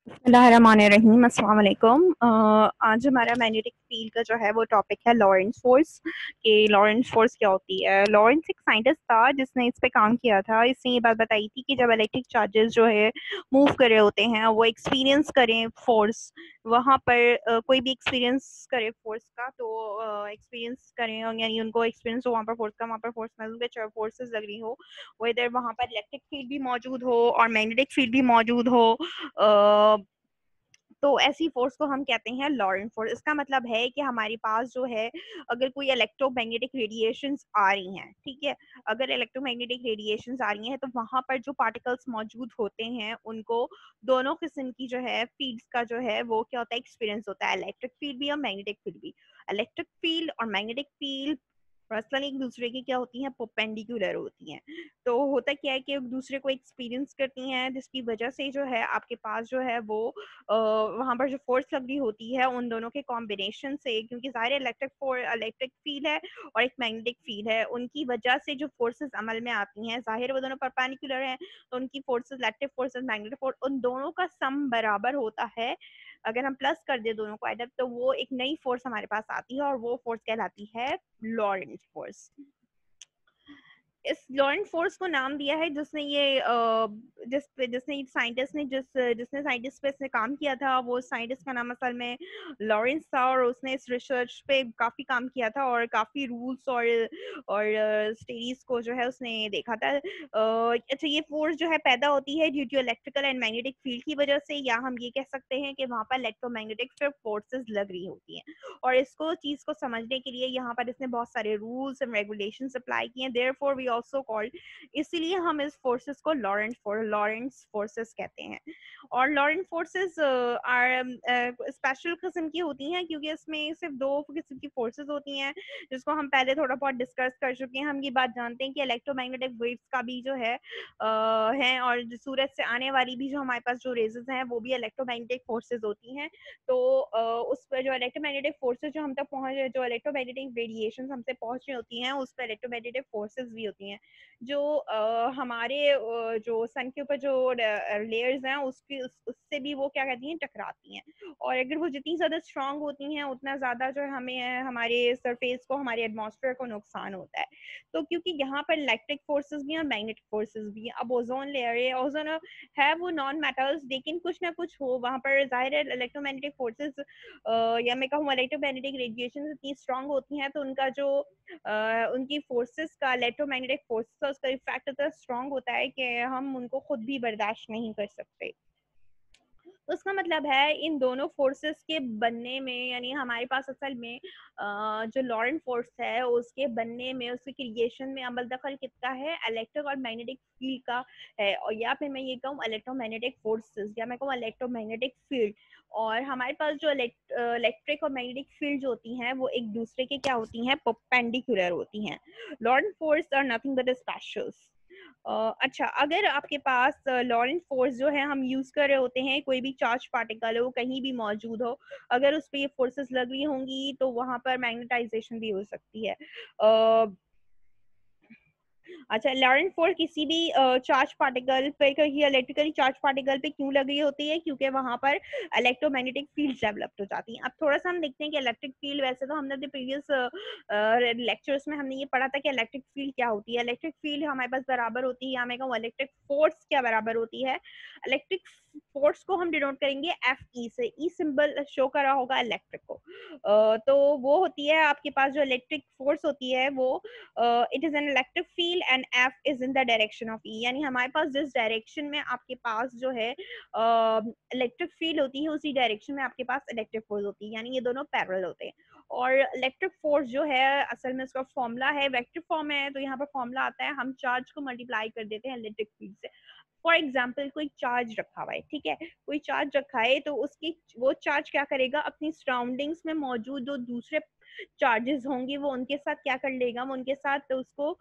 बिस्मिल्लाहिर्रहमानिर्रहीम, अस्सलाम वालेकुम। आज हमारा मैग्नेटिक फील्ड का जो है वो टॉपिक है लॉरेंस फोर्स। कि लॉरेंस फोर्स क्या होती है। लॉरेंस एक साइंटिस्ट था जिसने इस पे काम किया था। इसने ये बात बताई थी कि जब इलेक्ट्रिक चार्जेस जो है मूव कर रहे होते हैं, वो एक्सपीरियंस करें फोर्स, वहाँ पर कोई भी एक्सपीरियंस करे फोर्स का, तो एक्सपीरियंस करें, यानी उनको एक्सपीरियंस हो वहाँ पर फोर्स का, वहाँ पर फोर्स महसूस करे, फोर्सेस लग रही हो, वो इधर वहाँ पर इलेक्ट्रिक फील्ड भी मौजूद हो और मैग्नेटिक फील्ड भी मौजूद हो। तो ऐसी फोर्स को हम कहते हैं लॉरेंट फोर्स। इसका मतलब है कि हमारे पास जो है, अगर कोई इलेक्ट्रोमैग्नेटिक रेडिएशंस आ रही हैं, ठीक है, अगर इलेक्ट्रोमैग्नेटिक रेडिएशंस आ रही हैं तो वहां पर जो पार्टिकल्स मौजूद होते हैं उनको दोनों किस्म की जो है फील्ड्स का जो है वो क्या होता है, एक्सपीरियंस होता है। इलेक्ट्रिक फील्ड भी और मैग्नेटिक फील्ड भी। इलेक्ट्रिक फील्ड और मैग्नेटिक फील्ड पर्सनली एक दूसरे की क्या होती हैं, परपेंडिकुलर होती हैं। तो होता क्या है कि एक दूसरे को एक्सपीरियंस करती हैं, जिसकी वजह से जो है आपके पास जो है वो वहां पर जो फोर्स लग रही होती है उन दोनों के कॉम्बिनेशन से, क्योंकि ज़ाहिर इलेक्ट्रिक फील्ड है और एक मैग्नेटिक फील्ड है, उनकी वजह से जो फोर्सेस अमल में आती हैं, ज़ाहिर वो दोनों परपेंडिकुलर हैं, तो उनकी forces, electric forces, magnetic force, उन दोनों का सम बराबर होता है। अगर हम प्लस कर दे दोनों को एडप, तो वो एक नई फोर्स हमारे पास आती है और वो फोर्स कहलाती है लॉरेंट फोर्स। इस लॉरेंट फोर्स को नाम दिया है जिसने ये जिसने साइंटिस्ट ने जिसने साइंटिस्ट पे इसने काम किया था, वो साइंटिस्ट का नाम असल में लॉरेंस था, और उसने इस रिसर्च पे काफी काम किया था और काफी रूल्स और स्टडीज को जो है उसने देखा था। अच्छा, ये फोर्स जो है पैदा होती है due to electrical and magnetic field की वजह से, या हम ये कह सकते हैं कि वहां पर इलेक्ट्रोमैग्नेटिक फोर्सेस लग रही होती हैं। और इसको चीज को समझने के लिए यहाँ पर इसने बहुत सारे रूल्स एंड रेगुलेशंस अप्लाई किए हैं। देयरफॉर वी आल्सो कॉल्ड, इसीलिए हम इस फोर्सेस को लॉरेंट फोर्सेस कहते हैं। और लॉरेंट फोर्सेस आर स्पेशल किस्म की होती हैं, क्योंकि इसमें सिर्फ दो किस्म की फोर्सेस होती हैं, जिसको हम पहले थोड़ा बहुत डिस्कस कर चुके हैं। हम ये बात जानते हैं कि इलेक्ट्रोमैग्नेटिक वेव्स का भी जो है हैं, और सूरज से आने वाली भी जो हमारे पास जो रेजेस हैं वो भी इलेक्ट्रोमैग्नेटिक फोर्सेस होती हैं। तो उस पर जो इलेक्ट्रोमैग्नेटिक फोर्सेस जो हम तक पहुंच रहे, जो इलेक्ट्रोमैग्नेटिक रेडिएशन हमसे पहुंच रही होती हैं, उस पर इलेक्ट्रोमैग्नेटिक फोर्सेस भी होती हैं, जो हमारे जो सन के ऊपर जो लेयर्स हैं उससे भी वो क्या कहती हैं, टकराती हैं। और अगर वो जितनी ज्यादा स्ट्रांग होती हैं उतना ज्यादा जो है हमें हमारे सरफेस को, हमारे एटमॉस्फेयर को नुकसान होता है। तो क्योंकि यहाँ पर इलेक्ट्रिक फोर्सेस भी हैं और मैग्नेटिक फोर्सेस भी हैं। अब ओजोन लेयर है वो नॉन मेटल्स, लेकिन कुछ ना कुछ हो वहां पर, जाहिर है इलेक्ट्रोमैग्नेटिक फोर्सेस या मैं कहूँ इलेक्ट्रोमैग्नेटिक रेडिएशन इतनी स्ट्रांग होती हैं, तो उनका जो उनकी फोर्सेस का, इलेक्ट्रोमैग्नेटिक फोर्सेस का, उसका इफेक्ट इतना स्ट्रांग होता है कि हम उनको खुद भी बर्दाश्त नहीं कर सकते। तो उसका मतलब है इन दोनों फोर्सेस के बनने में, यानी हमारे पास असल में जो लॉरेंट फोर्स है उसके बनने में, उसके क्रिएशन में अमल दखल कितना है, इलेक्ट्रिक और मैग्नेटिक फील्ड का है, और या फिर मैं ये कहूँ इलेक्ट्रोमैग्नेटिक फोर्सेस, या मैं कहूँ इलेक्ट्रोमैग्नेटिक फील्ड। और हमारे पास जो इलेक्ट्रिक और मैग्नेटिक फील्ड होती हैं वो एक दूसरे के क्या होती हैं, परपेंडिकुलर होती हैं। Lorentz force are nothing but specials. अच्छा, अगर आपके पास लॉरेंट फोर्स जो है हम यूज कर रहे होते हैं, कोई भी चार्ज पार्टिकल हो कहीं भी मौजूद हो, अगर उस पर ये फोर्सेस लग रही होंगी तो वहां पर मैग्नेटाइजेशन भी हो सकती है। अच्छा, लॉरेंट फोर्स किसी भी चार्ज पार्टिकल पे, कहीं इलेक्ट्रिकली चार्ज पार्टिकल पे क्यों लग रही होती है, क्योंकि वहां पर इलेक्ट्रोमैग्नेटिक फील्ड डेवलप हो जाती है। अब थोड़ा सा हम देखते हैं कि इलेक्ट्रिक फील्ड, वैसे तो हमने प्रीवियस लेक्चर्स में हमने ये पढ़ा था कि इलेक्ट्रिक फील्ड क्या होती है। इलेक्ट्रिक फील्ड हमारे पास बराबर होती है, या मैं कहूँ इलेक्ट्रिक फोर्स क्या बराबर होती है, इलेक्ट्रिक फोर्स को हम डिनोट करेंगे एफ ई से। ई सिंबल शो करा होगा इलेक्ट्रिक को। तो वो होती है आपके पास जो इलेक्ट्रिक फोर्स होती है वो, it is an electric field and F is in the direction of E, यानी हमारे पास जिस डायरेक्शन में आपके पास जो है इलेक्ट्रिक फील्ड होती है उसी डायरेक्शन में आपके पास इलेक्ट्रिक फोर्स होती है, यानी ये दोनों पैरेलल होते हैं। और इलेक्ट्रिक फोर्स जो है असल में उसका फॉर्मूला है, वेक्टर फॉर्म है, तो यहाँ पर फॉर्मूला आता है, हम चार्ज को मल्टीप्लाई कर देते हैं इलेक्ट्रिक फील्ड से। फॉर एग्जाम्पल कोई चार्ज रखा हुआ है, ठीक है, कोई चार्ज रखा है, तो उसकी वो चार्ज क्या करेगा, अपनी सराउंडिंग्स में मौजूद जो दूसरे चार्जेस होंगे वो उनके साथ क्या कर लेगा, वो उनके साथ तो उसको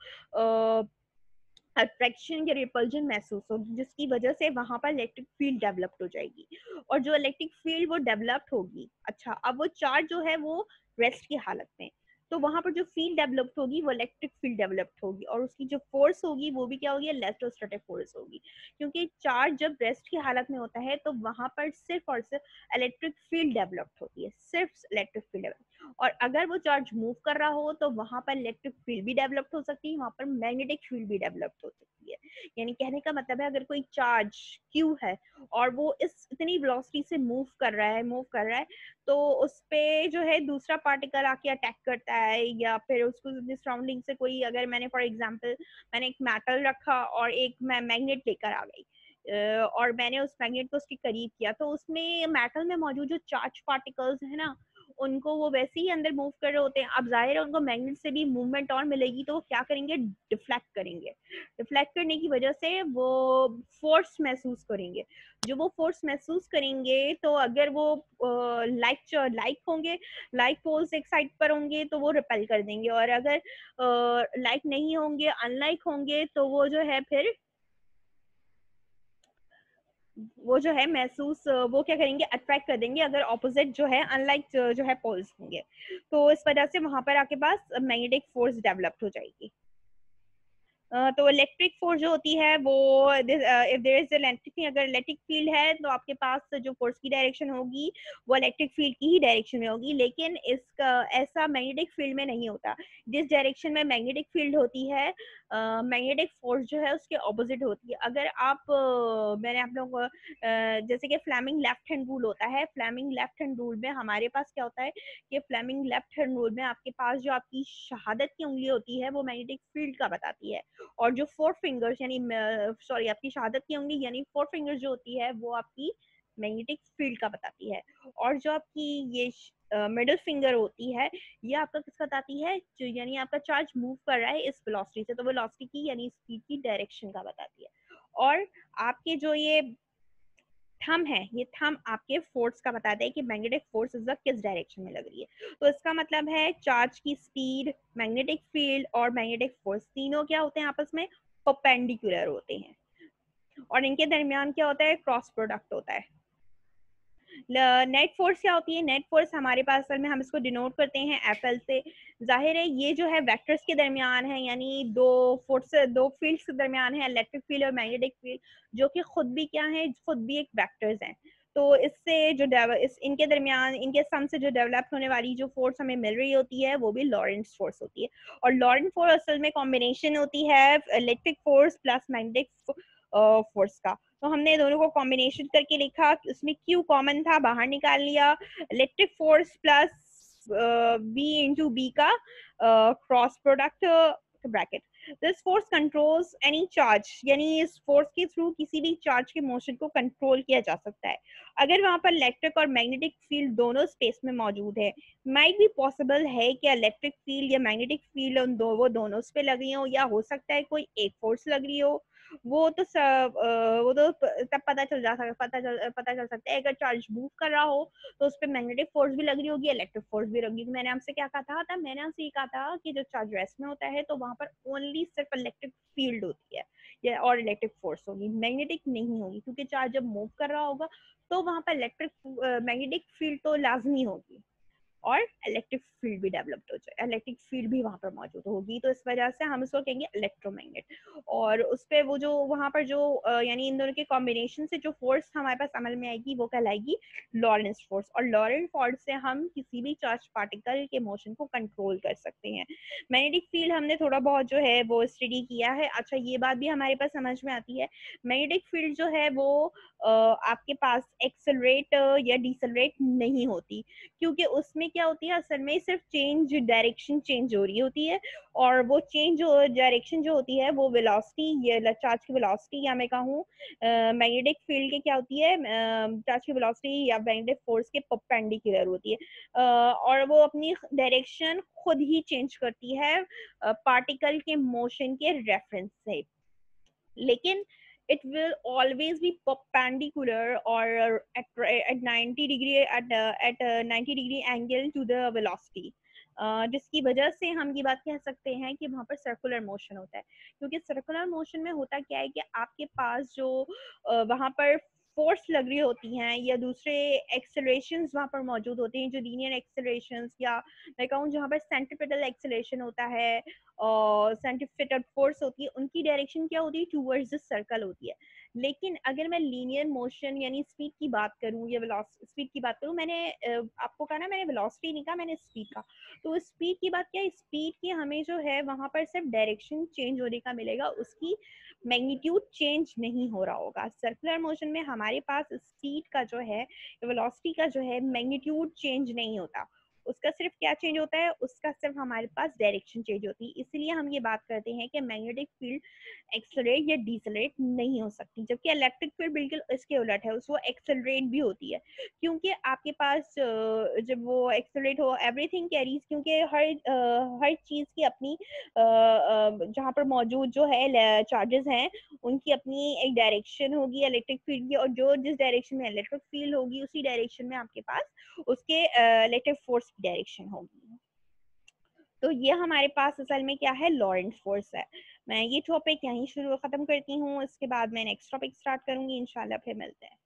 अट्रैक्शन या रिपल्जन महसूस होगी, जिसकी वजह से वहां पर इलेक्ट्रिक फील्ड डेवलप्ड हो जाएगी। और जो इलेक्ट्रिक फील्ड वो डेवलप्ड होगी, अच्छा, अब वो चार्ज जो है वो रेस्ट की हालत में, तो वहां पर जो फील्ड डेवलप्ड होगी वो इलेक्ट्रिक फील्ड डेवलप्ड होगी, और उसकी जो फोर्स होगी वो भी क्या होगी, इलेक्ट्रोस्टैटिक फोर्स होगी। क्योंकि चार्ज जब रेस्ट की हालत में होता है तो वहां पर सिर्फ और सिर्फ इलेक्ट्रिक फील्ड डेवलप्ड होती है, सिर्फ इलेक्ट्रिक फील्ड डेवलप। और अगर वो चार्ज मूव कर रहा हो तो वहां पर इलेक्ट्रिक फील्ड भी डेवलप्ड हो सकती है, वहां पर मैग्नेटिक फील्ड भी डेवलप्ड हो सकती है। यानी कहने का मतलब है अगर कोई चार्ज क्यू है और वो इस इतनी वेलोसिटी से मूव कर रहा है तो उस पे जो है दूसरा पार्टिकल आके अटैक करता है, या फिर उसको सराउंडिंग से कोई, अगर मैंने फॉर एग्जांपल मैंने एक मेटल रखा और एक मैं मैग्नेट लेकर आ गई और मैंने उस मैग्नेट को उसके करीब किया, तो उसमें मेटल में मौजूद जो चार्ज पार्टिकल्स है ना, उनको वो वैसे ही अंदर मूव कर रहे होते हैं। अब जाहिर है उनको मैग्नेट से भी मूवमेंट और मिलेगी, तो वो क्या करेंगे, डिफ्लेक्ट करेंगे। डिफ्लेक्ट करने की वजह से वो फोर्स महसूस करेंगे। जो वो फोर्स महसूस करेंगे तो अगर वो लाइक होंगे, लाइक पोल्स एक साइड पर होंगे तो वो रिपेल कर देंगे, और अगर लाइक नहीं होंगे, अनलाइक होंगे, तो वो जो है फिर वो जो है महसूस वो क्या करेंगे, अट्रैक्ट कर देंगे, अगर ऑपोजिट जो है अनलाइक जो है पोल्स होंगे। तो इस वजह से वहां पर आके पास मैग्नेटिक फोर्स डेवलप्ड हो जाएगी। तो इलेक्ट्रिक फोर्स जो होती है वो इफ देयर इज इलेक्ट्रिक, अगर इलेक्ट्रिक फील्ड है तो आपके पास जो फोर्स की डायरेक्शन होगी वो इलेक्ट्रिक फील्ड की ही डायरेक्शन में होगी, लेकिन इसका ऐसा मैग्नेटिक फील्ड में नहीं होता। जिस डायरेक्शन में मैग्नेटिक फील्ड होती है मैग्नेटिक फोर्स जो है उसके ऑपोजिट होती है। अगर आप मैंने आप लोगों को जैसे कि फ्लेमिंग लेफ्ट हैंड रूल होता है, फ्लेमिंग लेफ्ट हैंड रूल में हमारे पास क्या होता है कि फ्लेमिंग लेफ्ट हैंड रूल में आपके पास जो आपकी शहादत की उंगली होती है वो मैग्नेटिक फील्ड का बताती है, और जो फोर फिंगर्स यानी सॉरी आपकी शहादत की उंगली यानी फोर फिंगर्स जो होती है वो आपकी मैग्नेटिक फील्ड का बताती है। और जो आपकी ये मिडिल फिंगर होती है ये आपका किसका बताती है, जो यानी आपका चार्ज मूव कर रहा है इस वेलोसिटी से, तो वेलोसिटी की यानी स्पीड की डायरेक्शन का बताती है। और आपके जो ये थंब है, ये थंब आपके फोर्स का बताता है कि मैग्नेटिक फोर्स इस वक्त किस डायरेक्शन में लग रही है। तो इसका मतलब है चार्ज की स्पीड, मैग्नेटिक फील्ड और मैग्नेटिक फोर्स तीनों क्या होते हैं, आपस में परपेंडिकुलर होते हैं, और इनके दरमियान क्या होता है, क्रॉस प्रोडक्ट होता है। नेट फोर्स क्या होती है, नेट फोर्स हमारे पास असल में हम इसको डिनोट करते हैं एफएल से। जाहिर है ये जो है वेक्टर्स के दरमियान है, यानी दो फील्ड्स के दरमियान है, इलेक्ट्रिक फील्ड और मैग्नेटिक फील्ड, जो कि खुद भी क्या है, खुद भी एक वेक्टर्स हैं। तो इससे जो इनके दरमियान इनके सम से जो डेवलप होने वाली जो फोर्स हमें मिल रही होती है वो भी लॉरेंट्ज फोर्स होती है। और लॉरेंट फोर्स असल में कॉम्बिनेशन होती है electric force plus magnetic force का। तो हमने दोनों को कॉम्बिनेशन करके लिखा, उसमें क्यू कॉमन था, बाहर निकाल लिया, electric force plus B into B का cross product bracket. This force controls any charge, यानी इस फोर्स के थ्रू किसी भी चार्ज के मोशन को कंट्रोल किया जा सकता है अगर वहां पर इलेक्ट्रिक और मैग्नेटिक फील्ड दोनों स्पेस में मौजूद है। माइट बी पॉसिबल है कि इलेक्ट्रिक फील्ड या मैग्नेटिक फील्ड वो दोनों उस पे लग रही हो, या हो सकता है कोई एक फोर्स लग रही हो। वो तो सब वो तो तब पता चल सकता है अगर चार्ज मूव कर रहा हो तो उस पर मैग्नेटिक फोर्स भी लग रही होगी, इलेक्ट्रिक फोर्स भी लगी। मैंने आपसे क्या कहा था, मैंने आपसे ये कहा था कि जो चार्ज रेस्ट में होता है तो वहां पर ओनली सिर्फ इलेक्ट्रिक फील्ड होती है या और इलेक्ट्रिक फोर्स होगी, मैग्नेटिक नहीं होगी, क्योंकि चार्ज जब मूव कर रहा होगा तो वहां पर इलेक्ट्रिक मैग्नेटिक फील्ड तो लाजमी होगी, और इलेक्ट्रिक फील्ड भी डेवलप्ड हो जाए, इलेक्ट्रिक फील्ड भी वहां पर मौजूद होगी, तो इस वजह से हम इसको कहेंगे इलेक्ट्रोमैग्नेट। और उस पे वो जो वहां पर जो यानी इन दोनों के कॉम्बिनेशन से जो फोर्स हमारे पास अमल में आएगी वो कहलाएगी लॉरेंस फोर्स, और लॉरेंस फोर्स से हम किसी भी चार्ज पार्टिकल के मोशन को कंट्रोल कर सकते हैं। मैग्नेटिक फील्ड हमने थोड़ा बहुत जो है वो स्टडी किया है। अच्छा ये बात भी हमारे पास समझ में आती है, मैग्नेटिक फील्ड जो है वो आपके पास एक्सेलरेट या डिसेलरेट नहीं होती, क्योंकि उसमें क्या होती है असल में सिर्फ डायरेक्शन चेंज हो रही होती है, और वो डायरेक्शन जो होती है वो वेलोसिटी या चार्ज की वेलोसिटी या मैं कहूँ मैग्नेटिक फील्ड के क्या होती है चार्ज की वेलोसिटी या मैग्नेटिक फोर्स के परपेंडिकुलर होती है, और वो अपनी डायरेक्शन खुद ही चेंज करती है पार्टिकल के मोशन के रेफरेंस से, लेकिन it will always be perpendicular or at 90 degree at 90 degree angle to the velocity, जिसकी वजह से हम ये बात कह सकते हैं कि वहां पर सर्कुलर मोशन होता है। क्योंकि सर्कुलर मोशन में होता क्या है कि आपके पास जो वहां पर फोर्स लग रही होती हैं या दूसरे एक्सेलरेशंस वहाँ पर मौजूद होते हैं, जो लीनियर एक्सेलरेशंस या मैं कहूँ जहाँ पर सेंट्रीपिटल एक्सेलरेशन होता है और सेंट्रीपिटल फोर्स होती है, उनकी डायरेक्शन क्या होती है, टूवर्ड्स द सर्कल होती है। लेकिन अगर मैं लीनियर मोशन यानी स्पीड की बात करूँ या स्पीड की बात करूँ, मैंने आपको कहा ना, मैंने वेलोसिटी नहीं कहा, मैंने स्पीड का। तो स्पीड की बात क्या है, स्पीड की हमें जो है वहाँ पर सिर्फ डायरेक्शन चेंज होने का मिलेगा, उसकी मैग्नीट्यूड चेंज नहीं हो रहा होगा। सर्कुलर मोशन में हमारे पास स्पीड का जो है, वेलोसिटी का जो है मैग्नीट्यूड चेंज नहीं होता, उसका सिर्फ क्या चेंज होता है, उसका सिर्फ हमारे पास डायरेक्शन चेंज होती है। इसलिए हम ये बात करते हैं कि मैग्नेटिक फील्ड एक्सेलरेट या डिसेलरेट नहीं हो सकती, जबकि इलेक्ट्रिक फील्ड बिल्कुल इसके उलट है, वो एक्सेलरेट भी होती है। क्योंकि आपके पास जब वो एक्सेलरेट हो, एवरीथिंग कैरीज, क्योंकि हर चीज़ की अपनी जहाँ पर मौजूद जो है चार्जेस हैं, उनकी अपनी एक डायरेक्शन होगी इलेक्ट्रिक फील्ड की, और जो जिस डायरेक्शन में इलेक्ट्रिक फील्ड होगी उसी डायरेक्शन में आपके पास उसके इलेक्ट्रिक फोर्स की डायरेक्शन होगी। तो ये हमारे पास असल में क्या है, लॉरेंट फोर्स है। मैं ये टॉपिक यहीं शुरू खत्म करती हूँ, इसके बाद मैं नेक्स्ट टॉपिक स्टार्ट करूंगी इंशाल्लाह, फिर मिलते हैं।